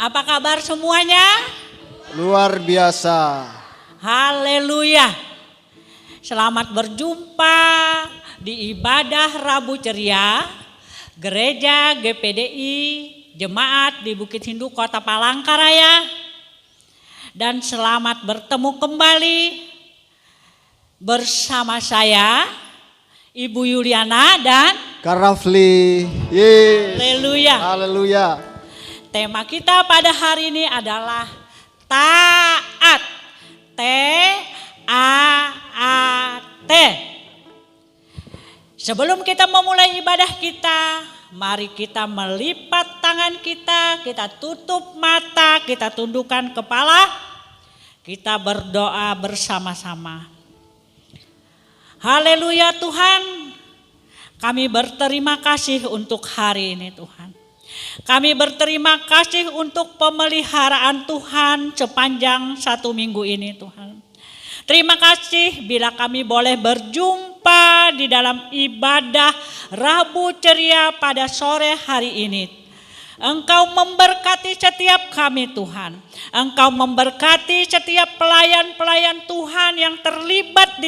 Apa kabar semuanya? Luar biasa. Haleluya. Selamat berjumpa di ibadah Rabu Ceria Gereja GPDI Jemaat di Bukit Hindu Kota Palangkaraya. Dan selamat bertemu kembali bersama saya Ibu Yuliana dan Kak Rafli. Yes. Haleluya. Haleluya. Tema kita pada hari ini adalah taat. T-A-A-T. Sebelum kita memulai ibadah kita, mari kita melipat tangan kita tutup mata, kita tundukkan kepala, kita berdoa bersama-sama. Haleluya Tuhan, kami berterima kasih untuk hari ini Tuhan. Kami berterima kasih untuk pemeliharaan Tuhan sepanjang 1 minggu ini Tuhan. Terima kasih bila kami boleh berjumpa di dalam ibadah Rabu Ceria pada sore hari ini. Engkau memberkati setiap kami Tuhan. Engkau memberkati setiap pelayan-pelayan Tuhan yang terlibat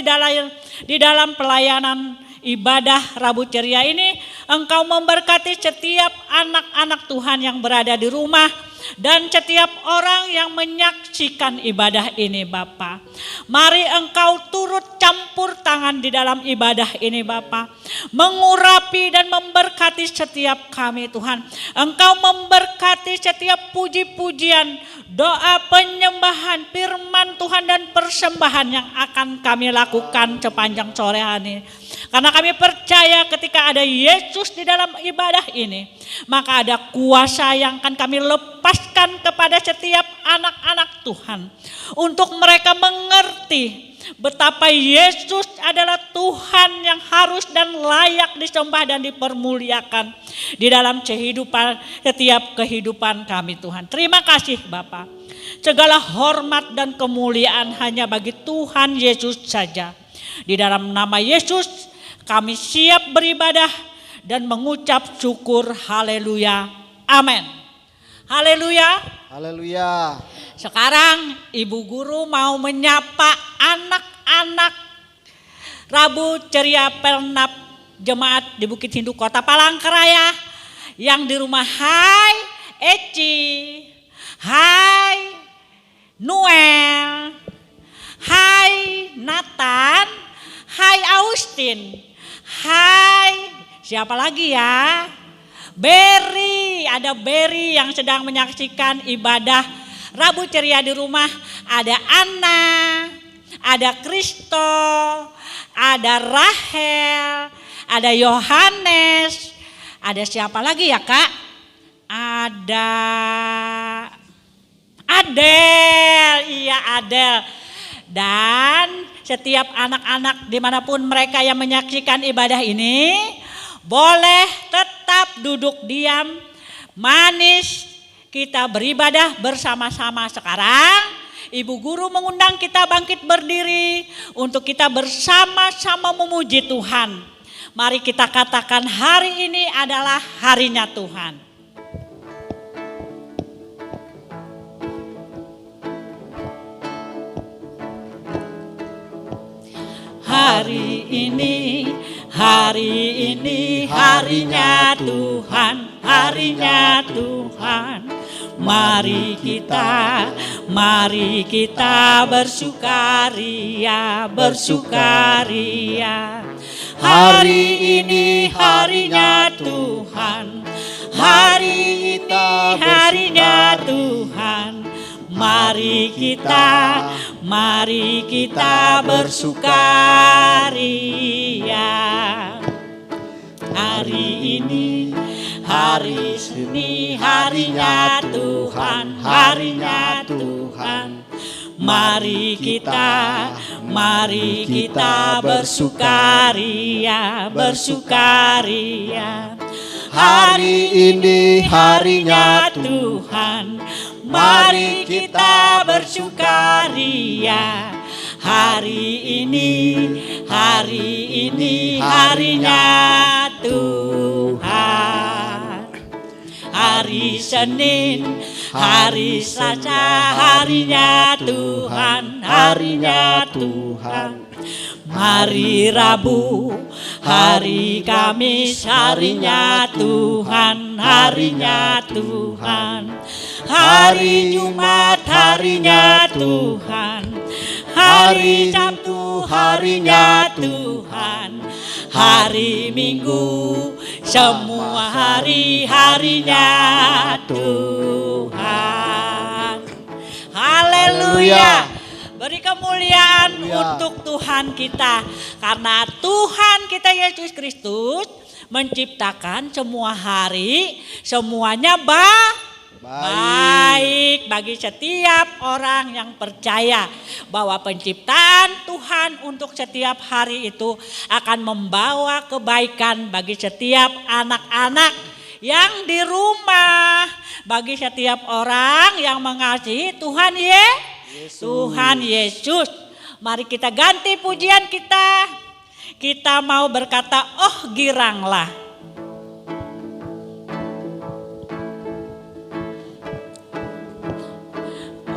di dalam pelayanan ibadah Rabu Ceria ini. Engkau memberkati setiap anak-anak Tuhan yang berada di rumah dan setiap orang yang menyaksikan ibadah ini Bapa. Mari Engkau turut campur tangan di dalam ibadah ini Bapa. Mengurapi dan memberkati setiap kami Tuhan. Engkau memberkati setiap puji-pujian, doa penyembahan, firman Tuhan dan persembahan yang akan kami lakukan sepanjang sore hari ini. Karena kami percaya ketika ada Yesus di dalam ibadah ini, maka ada kuasa yang akan kami lepaskan kepada setiap anak-anak Tuhan. Untuk mereka mengerti betapa Yesus adalah Tuhan yang harus dan layak disembah dan dipermuliakan di dalam setiap kehidupan kami Tuhan. Terima kasih Bapa. Segala hormat dan kemuliaan hanya bagi Tuhan Yesus saja. Di dalam nama Yesus kami siap beribadah dan mengucap syukur. Haleluya. Amin. Haleluya. Haleluya. Sekarang Ibu Guru mau menyapa anak-anak Rabu Ceria Pelnap Jemaat di Bukit Hindu Kota Palangkaraya yang di rumah. Hai Eci, hai Noel, hai Nathan, hai Austin, hai siapa lagi ya? Berry, ada Berry yang sedang menyaksikan ibadah Rabu Ceria di rumah. Ada Anna, ada Kristo, ada Rahel, ada Yohanes, ada siapa lagi ya Kak? Ada Adel, iya Adel. Dan setiap anak-anak dimanapun mereka yang menyaksikan ibadah ini, boleh tetap duduk diam, manis, kita beribadah bersama-sama. Sekarang Ibu Guru mengundang kita bangkit berdiri untuk kita bersama-sama memuji Tuhan. Mari kita katakan hari ini adalah harinya Tuhan. Hari ini harinya Tuhan, harinya Tuhan. Mari kita bersukaria, bersukaria. Hari ini harinya Tuhan, hari ini harinya Tuhan. Mari kita bersukaria. Hari ini harinya Tuhan, harinya Tuhan. Mari kita bersukaria, bersukaria. Hari ini harinya Tuhan. Mari kita bersukaria. Hari ini harinya Tuhan. Hari Senin Hari Selasa harinya Tuhan, harinya Tuhan. Hari Rabu, hari Kamis, harinya Tuhan, harinya Tuhan. Hari Jumat, harinya Tuhan. Hari Sabtu, harinya Tuhan. Hari Minggu, semua hari-harinya Tuhan. Haleluya. Beri kemuliaan untuk Tuhan kita. Karena Tuhan kita Yesus Kristus menciptakan semua hari, semuanya baik bagi setiap orang yang percaya bahwa penciptaan Tuhan untuk setiap hari itu akan membawa kebaikan bagi setiap anak-anak yang di rumah, bagi setiap orang yang mengasihi Tuhan Tuhan Yesus. Mari kita ganti pujian kita. Kita mau berkata, oh giranglah.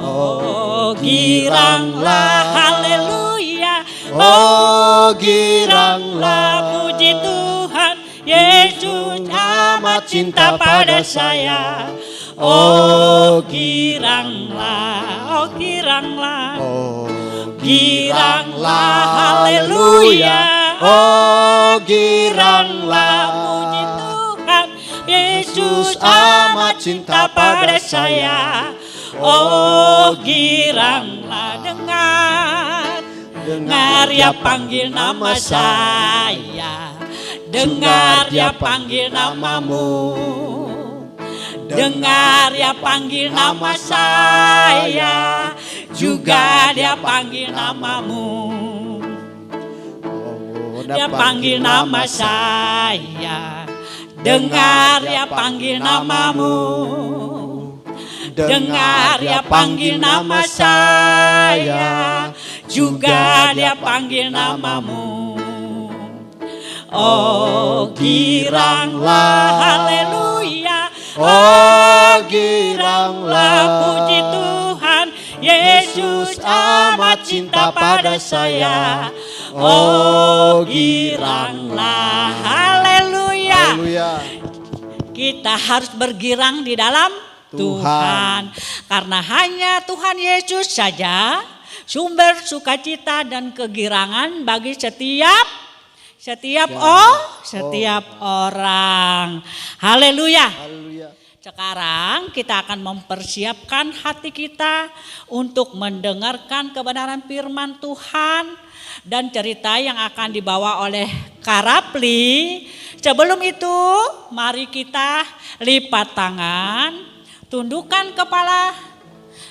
Oh giranglah, haleluya. Oh giranglah, puji Tuhan. Yesus amat cinta pada saya. Oh giranglah, oh giranglah. Oh Giranglah, haleluya. Oh giranglah, puji Tuhan. Yesus amat cinta pada saya. Oh giranglah, dengar ya panggil nama saya. Dengar ya panggil namamu. Dengar ya panggil nama saya, juga dia panggil namamu. Dia panggil nama saya, dengar ya panggil namamu. Dengar ya panggil nama saya, juga dia panggil namamu. Oh giranglah, haleluya. Oh giranglah, puji Tuhan. Yesus amat cinta pada saya. Oh giranglah, haleluya. Kita harus bergirang di dalam Tuhan. Karena hanya Tuhan Yesus saja sumber sukacita dan kegirangan bagi setiap orang. Haleluya. Sekarang kita akan mempersiapkan hati kita untuk mendengarkan kebenaran firman Tuhan dan cerita yang akan dibawa oleh Karapli. Sebelum itu, mari kita lipat tangan, tundukkan kepala,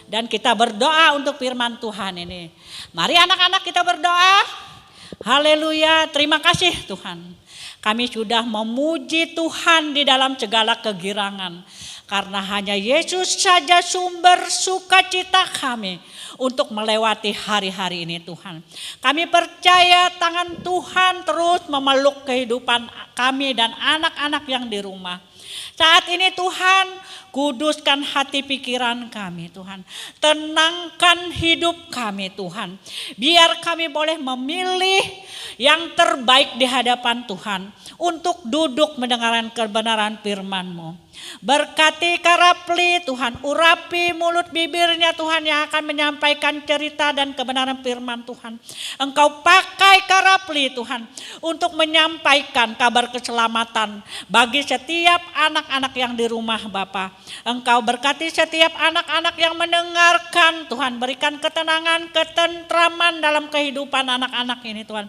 dan kita berdoa untuk firman Tuhan ini. Mari anak-anak kita berdoa. Haleluya, terima kasih Tuhan. Kami sudah memuji Tuhan di dalam segala kegirangan. Karena hanya Yesus saja sumber sukacita kami untuk melewati hari-hari ini Tuhan. Kami percaya tangan Tuhan terus memeluk kehidupan kami dan anak-anak yang di rumah. Saat ini Tuhan, kuduskan hati pikiran kami Tuhan. Tenangkan hidup kami Tuhan. Biar kami boleh memilih yang terbaik di hadapan Tuhan. Untuk duduk mendengarkan kebenaran firman-Mu. Berkati Karapli Tuhan, urapi mulut bibirnya Tuhan yang akan menyampaikan cerita dan kebenaran firman Tuhan. Engkau pakai Karapli Tuhan untuk menyampaikan kabar keselamatan bagi setiap anak-anak yang di rumah Bapa. Engkau berkati setiap anak-anak yang mendengarkan Tuhan, berikan ketenangan, ketentraman dalam kehidupan anak-anak ini Tuhan.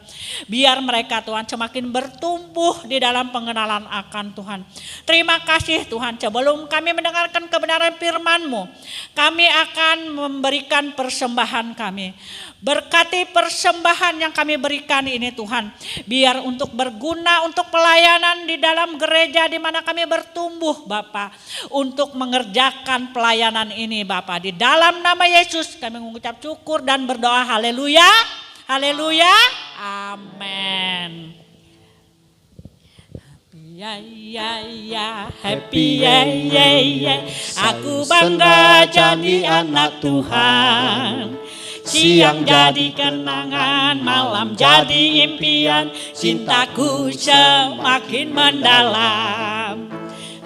Biar mereka Tuhan semakin bertumbuh di dalam pengenalan akan Tuhan. Terima kasih Tuhan, sebelum kami mendengarkan kebenaran firman-Mu, kami akan memberikan persembahan kami. Berkati persembahan yang kami berikan ini Tuhan, biar untuk berguna untuk pelayanan di dalam gereja di mana kami bertumbuh Bapa, untuk mengerjakan pelayanan ini Bapa. Di dalam nama Yesus kami mengucap syukur dan berdoa, haleluya, haleluya, amin. Ya ya ya, happy ya ya ya. Aku bangga jadi anak Tuhan. Siang jadi kenangan, malam jadi impian. Cintaku semakin mendalam.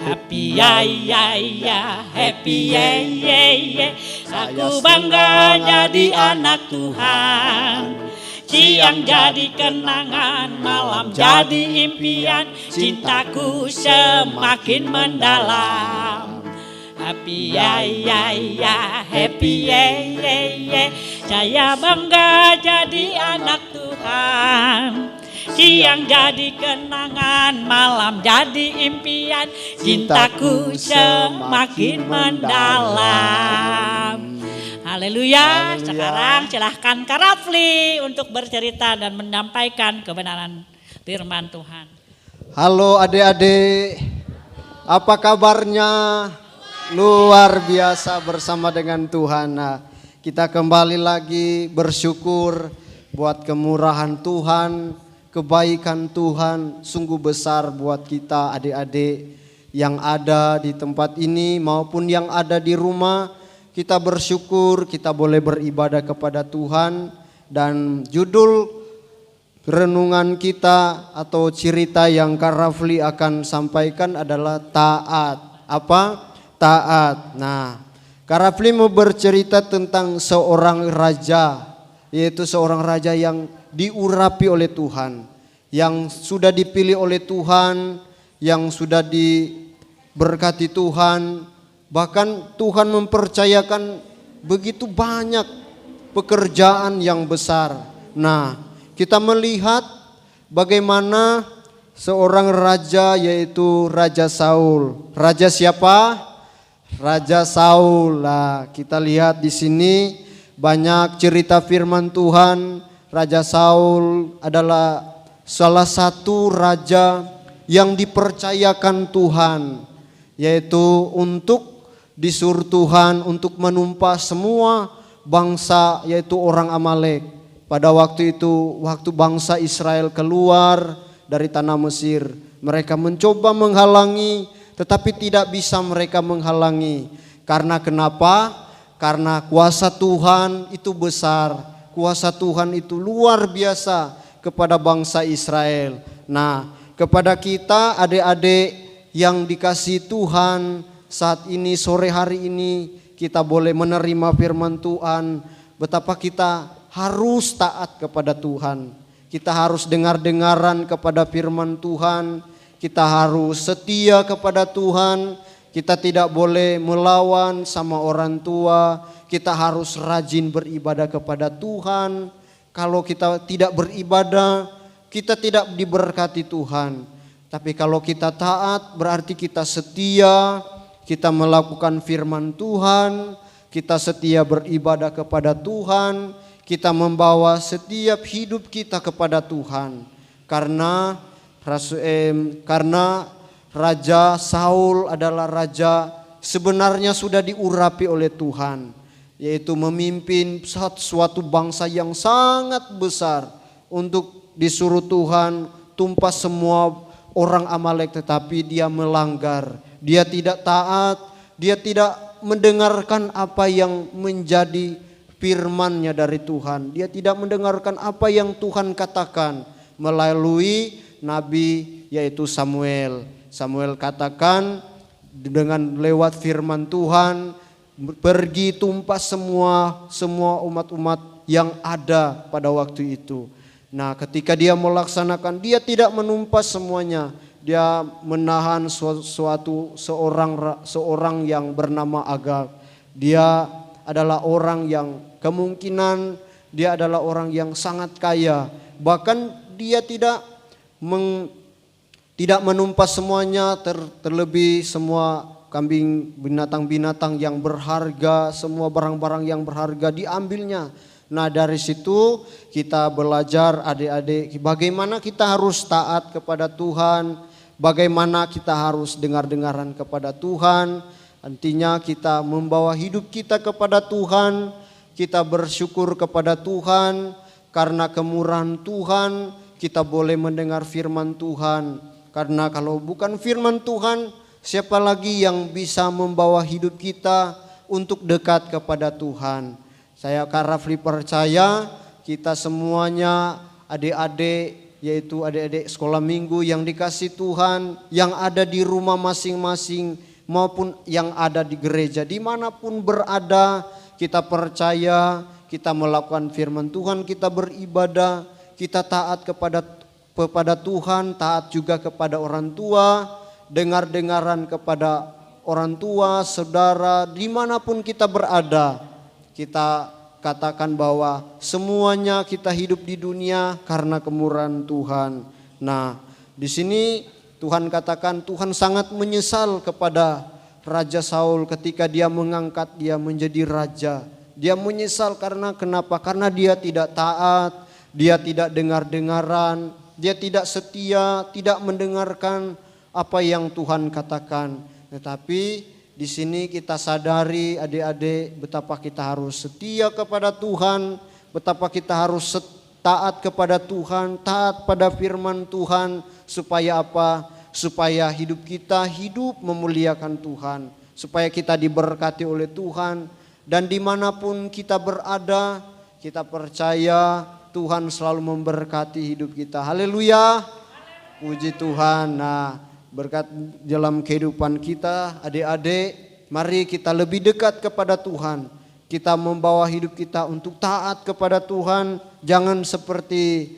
Happy ya ya ya, happy ya ya ya. Aku bangga jadi anak Tuhan. Siang jadi kenangan, malam jadi impian. Cintaku semakin mendalam. Happy ya ya ya, happy ya ya ya. Saya bangga jadi anak Tuhan. Siang jadi kenangan, malam jadi impian. Cintaku semakin mendalam. Haleluya. Sekarang silahkan Kak Rafli untuk bercerita dan menyampaikan kebenaran firman Tuhan. Halo adik-adik, apa kabarnya? Luar biasa bersama dengan Tuhan. Nah, kita kembali lagi bersyukur buat kemurahan Tuhan, kebaikan Tuhan sungguh besar buat kita adik-adik yang ada di tempat ini maupun yang ada di rumah. Kita bersyukur kita boleh beribadah kepada Tuhan, dan judul renungan kita atau cerita yang Kak Rafli akan sampaikan adalah taat. Apa? Taat. Nah, Kak Rafli mau bercerita tentang seorang raja, yaitu seorang raja yang diurapi oleh Tuhan, yang sudah dipilih oleh Tuhan, yang sudah diberkati Tuhan. Bahkan Tuhan mempercayakan begitu banyak pekerjaan yang besar. Nah, kita melihat bagaimana seorang raja, yaitu Raja Saul. Raja siapa? Raja Saul. Nah, kita lihat di sini banyak cerita firman Tuhan. Raja Saul adalah salah satu raja yang dipercayakan Tuhan, yaitu untuk disuruh Tuhan untuk menumpas semua bangsa, yaitu orang Amalek. Pada waktu itu, waktu bangsa Israel keluar dari tanah Mesir, mereka mencoba menghalangi, tetapi tidak bisa mereka menghalangi. Karena kenapa? Karena kuasa Tuhan itu besar, kuasa Tuhan itu luar biasa kepada bangsa Israel. Nah, kepada kita adik-adik yang dikasihi Tuhan, saat ini sore hari ini kita boleh menerima firman Tuhan. Betapa kita harus taat kepada Tuhan. Kita harus dengar-dengaran kepada firman Tuhan. Kita harus setia kepada Tuhan. Kita tidak boleh melawan sama orang tua. Kita harus rajin beribadah kepada Tuhan. Kalau kita tidak beribadah, kita tidak diberkati Tuhan. Tapi kalau kita taat, berarti kita setia, kita melakukan firman Tuhan, kita setia beribadah kepada Tuhan, kita membawa setiap hidup kita kepada Tuhan. Karena Raja Saul adalah raja sebenarnya sudah diurapi oleh Tuhan, yaitu memimpin suatu bangsa yang sangat besar untuk disuruh Tuhan tumpas semua orang Amalek, tetapi dia melanggar. Dia tidak taat, dia tidak mendengarkan apa yang menjadi firman-Nya dari Tuhan. Dia tidak mendengarkan apa yang Tuhan katakan melalui nabi, yaitu Samuel. Samuel katakan dengan lewat firman Tuhan, pergi tumpas semua umat-umat yang ada pada waktu itu. Nah, ketika dia melaksanakan, dia tidak menumpas semuanya. Dia menahan seorang yang bernama Agag. Dia adalah orang yang kemungkinan dia adalah orang yang sangat kaya. Bahkan dia tidak menumpas semuanya, terlebih semua kambing, binatang-binatang yang berharga, semua barang-barang yang berharga diambilnya. Nah, dari situ kita belajar adik-adik bagaimana kita harus taat kepada Tuhan, bagaimana kita harus dengar-dengaran kepada Tuhan. Artinya kita membawa hidup kita kepada Tuhan, kita bersyukur kepada Tuhan, karena kemurahan Tuhan kita boleh mendengar firman Tuhan. Karena kalau bukan firman Tuhan, siapa lagi yang bisa membawa hidup kita untuk dekat kepada Tuhan? Saya Kak Rafli percaya kita semuanya adik-adik, yaitu adik-adik sekolah minggu yang dikasih Tuhan, yang ada di rumah masing-masing maupun yang ada di gereja, dimanapun berada, kita percaya kita melakukan firman Tuhan, kita beribadah, kita taat kepada Tuhan, taat juga kepada orang tua, dengar-dengaran kepada orang tua, saudara, dimanapun kita berada. Kita katakan bahwa semuanya kita hidup di dunia karena kemurahan Tuhan. Nah, di sini Tuhan katakan Tuhan sangat menyesal kepada Raja Saul ketika dia mengangkat dia menjadi raja. Dia menyesal karena kenapa? Karena dia tidak taat, dia tidak dengar-dengaran, dia tidak setia, tidak mendengarkan apa yang Tuhan katakan. Tetapi di sini kita sadari adik-adik betapa kita harus setia kepada Tuhan, betapa kita harus taat kepada Tuhan, taat pada firman Tuhan. Supaya apa? Supaya hidup kita hidup memuliakan Tuhan. Supaya kita diberkati oleh Tuhan. Dan dimanapun kita berada, kita percaya Tuhan selalu memberkati hidup kita. Haleluya. Puji Tuhan. Nah, berkat dalam kehidupan kita adik-adik, mari kita lebih dekat kepada Tuhan. Kita membawa hidup kita untuk taat kepada Tuhan. Jangan seperti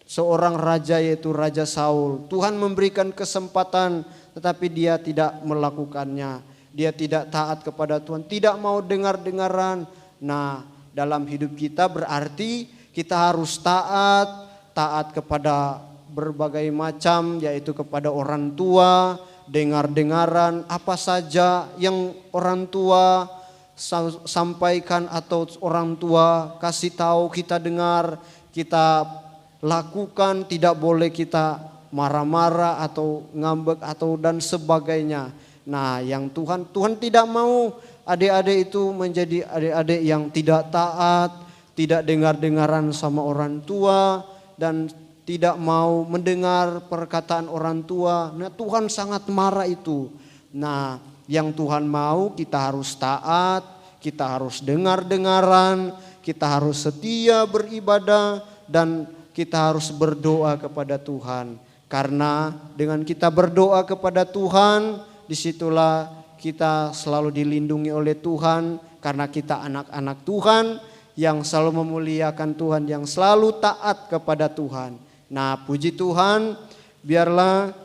seorang raja yaitu Raja Saul. Tuhan memberikan kesempatan tetapi dia tidak melakukannya. Dia tidak taat kepada Tuhan, tidak mau dengar-dengaran. Nah, dalam hidup kita berarti kita harus taat kepada berbagai macam, yaitu kepada orang tua, dengar-dengaran apa saja yang orang tua sampaikan atau orang tua kasih tahu kita dengar, kita lakukan, tidak boleh kita marah-marah atau ngambek atau dan sebagainya. Nah, yang Tuhan tidak mau adik-adik itu menjadi adik-adik yang tidak taat, tidak dengar-dengaran sama orang tua dan tidak mau mendengar perkataan orang tua. Nah, Tuhan sangat marah itu. Nah, yang Tuhan mau kita harus taat, kita harus dengar-dengaran, kita harus setia beribadah dan kita harus berdoa kepada Tuhan. Karena dengan kita berdoa kepada Tuhan, disitulah kita selalu dilindungi oleh Tuhan. Karena kita anak-anak Tuhan yang selalu memuliakan Tuhan, yang selalu taat kepada Tuhan. Nah, puji Tuhan, biarlah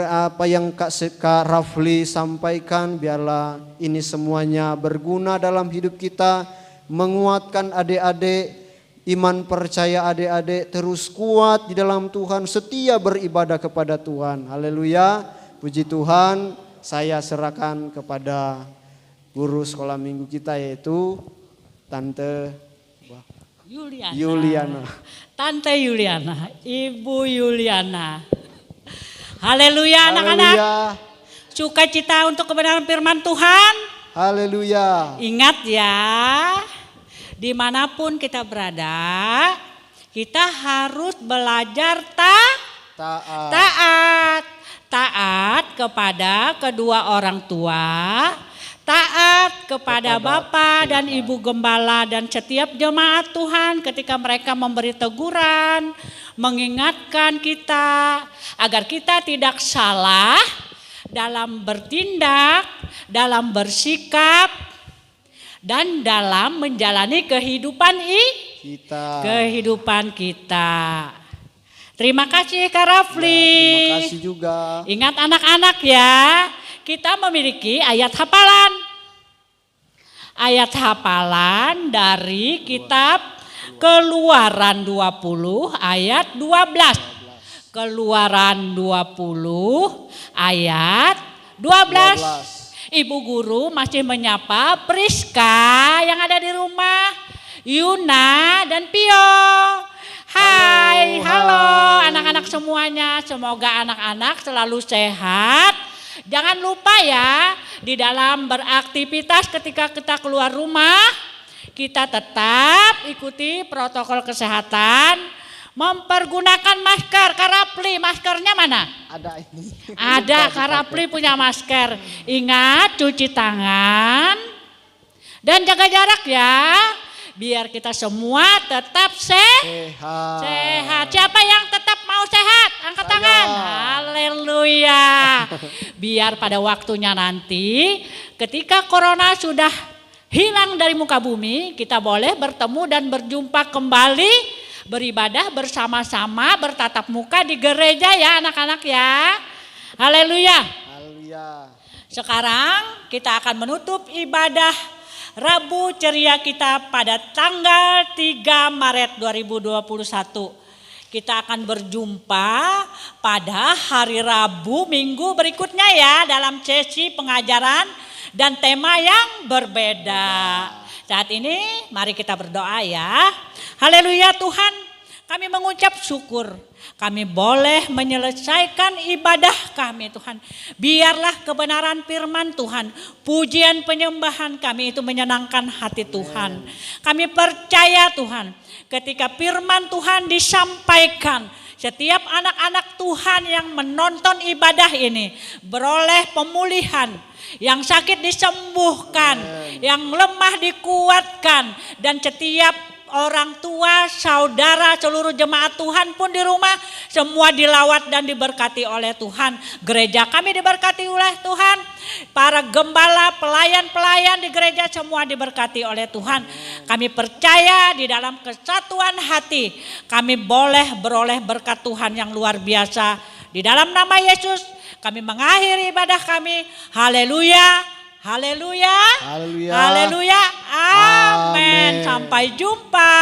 apa yang Kak Rafli sampaikan, biarlah ini semuanya berguna dalam hidup kita, menguatkan adik-adik, iman percaya adik-adik terus kuat di dalam Tuhan, setia beribadah kepada Tuhan. Haleluya, puji Tuhan. Saya serahkan kepada guru sekolah minggu kita yaitu Tante Yuliana. Tante Yuliana, Ibu Yuliana. Haleluya anak-anak. Sukacita untuk kebenaran firman Tuhan. Haleluya. Ingat ya, dimanapun kita berada, kita harus belajar taat kepada kedua orang tua, taat kepada Bapak dan Ibu Gembala dan setiap jemaat Tuhan ketika mereka memberi teguran, mengingatkan kita agar kita tidak salah dalam bertindak, dalam bersikap, dan dalam menjalani kehidupan kita. Terima kasih Kak Rafli. Terima kasih juga. Ingat anak-anak ya, kita memiliki ayat hafalan. Ayat hafalan dari kitab Keluaran 20 ayat 12. Keluaran 20 ayat 12. Ibu guru masih menyapa Priska yang ada di rumah, Yuna dan Pio. Hai, halo anak-anak semuanya. Semoga anak-anak selalu sehat. Jangan lupa ya, di dalam beraktivitas ketika kita keluar rumah, kita tetap ikuti protokol kesehatan, mempergunakan masker. Karapli, maskernya mana? Ada ini. Ada, Karapli punya masker. Ingat cuci tangan dan jaga jarak ya. Biar kita semua tetap sehat. Siapa yang tetap mau sehat? Angkat tangan. Haleluya. Biar pada waktunya nanti ketika corona sudah hilang dari muka bumi, kita boleh bertemu dan berjumpa kembali, beribadah bersama-sama, bertatap muka di gereja ya anak-anak ya. Haleluya. Sekarang kita akan menutup ibadah Rabu ceria kita pada tanggal 3 Maret 2021. Kita akan berjumpa pada hari Rabu minggu berikutnya ya dalam sesi pengajaran dan tema yang berbeda. Saat ini mari kita berdoa ya. Haleluya Tuhan, kami mengucap syukur. Kami boleh menyelesaikan ibadah kami Tuhan. Biarlah kebenaran firman Tuhan, pujian penyembahan kami itu menyenangkan hati Tuhan. Kami percaya Tuhan, ketika firman Tuhan disampaikan, setiap anak-anak Tuhan yang menonton ibadah ini beroleh pemulihan. Yang sakit disembuhkan, yang lemah dikuatkan, dan setiap orang tua, saudara, seluruh jemaat Tuhan pun di rumah semua dilawat dan diberkati oleh Tuhan. Gereja kami diberkati oleh Tuhan. Para gembala, pelayan-pelayan di gereja semua diberkati oleh Tuhan. Kami percaya di dalam kesatuan hati kami boleh beroleh berkat Tuhan yang luar biasa. Di dalam nama Yesus kami mengakhiri ibadah kami. Haleluya. Haleluya. Haleluya. Haleluya. Amin. Sampai jumpa.